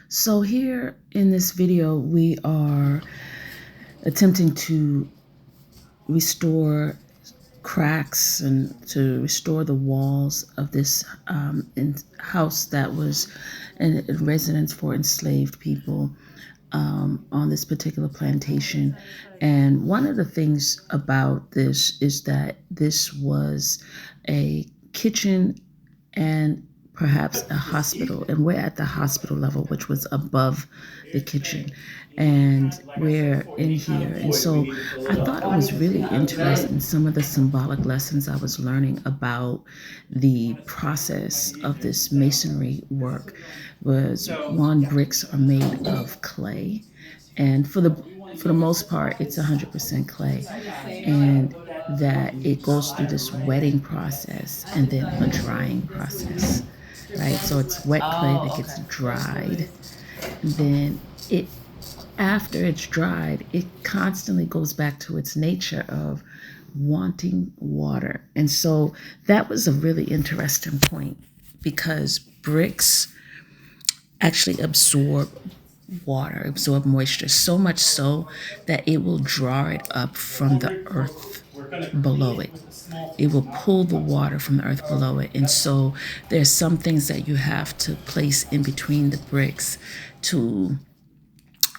So here in this video, we are attempting to restore cracks and to restore the walls of this house that was a residence for enslaved people on this particular plantation. And one of the things about this is that this was a kitchen and perhaps a hospital, and we're at the hospital level, which was above the kitchen, and we're in here. And so I thought it was really interesting, some of the symbolic lessons I was learning about the process of this masonry work. Was one, bricks are made of clay, and for the most part it's 100% clay, and that it goes through this wetting process and then a drying process, right? So it's wet clay that gets dried. Then it after it's dried, it constantly goes back to its nature of wanting water. And so that was a really interesting point, because bricks actually absorb water, absorb moisture, so much so that it will draw it up from the earth below it. It will pull the water from the earth below it. And so there's some things that you have to place in between the bricks to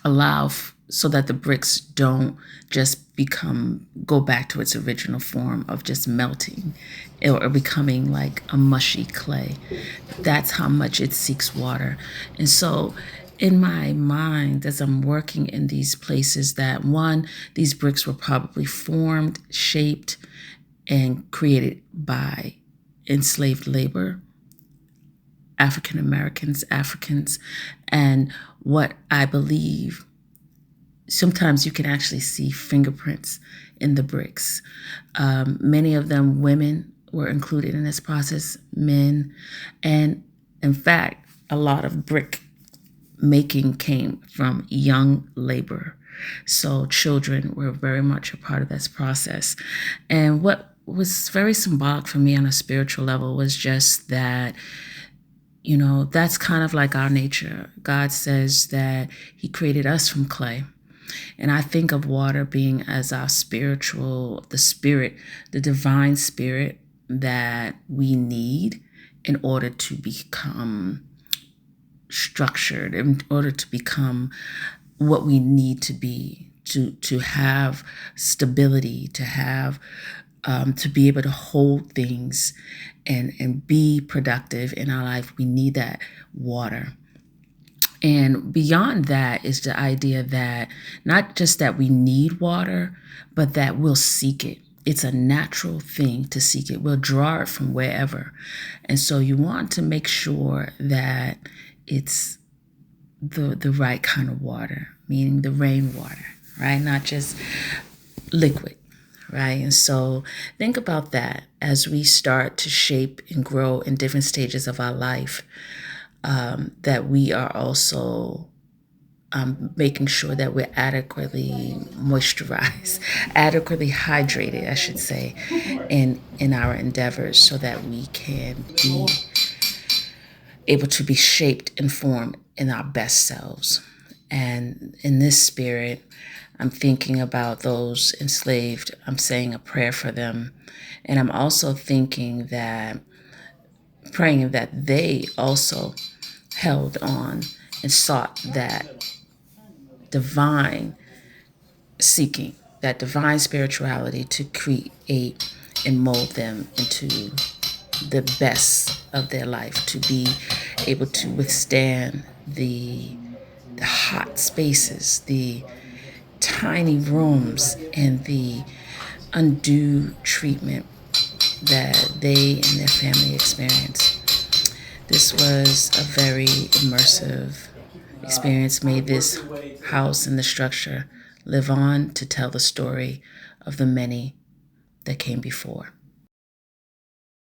allow so that the bricks don't just go back to its original form of just melting or becoming like a mushy clay. That's how much it seeks water. And so in my mind, as I'm working in these places, that one, these bricks were probably formed, shaped, and created by enslaved labor, African Americans, Africans, and what I believe, sometimes you can actually see fingerprints in the bricks. Many of them, women were included in this process, men, and in fact, a lot of brick making came from young labor. So children were very much a part of this process. And what was very symbolic for me on a spiritual level was just that, that's kind of like our nature. God says that he created us from clay. And I think of water being as our the spirit, the divine spirit that we need in order to become structured, in order to become what we need to be, to have stability, to have to be able to hold things and be productive in our life. We need that water. And beyond that is the idea that not just that we need water, but that we'll seek it. It's a natural thing to seek it. We'll draw it from wherever. And so you want to make sure that it's the right kind of water, meaning the rainwater, right? Not just liquid, right? And so think about that as we start to shape and grow in different stages of our life, that we are also making sure that we're adequately moisturized, adequately hydrated, I should say, in our endeavors, so that we can be able to be shaped and formed in our best selves. And in this spirit, I'm thinking about those enslaved. I'm saying a prayer for them. And I'm also praying that they also held on and sought that divine seeking, that divine spirituality to create and mold them into the best of their life, to be able to withstand the hot spaces, the tiny rooms, and the undue treatment that they and their family experienced. This was a very immersive experience, made this house and the structure live on to tell the story of the many that came before.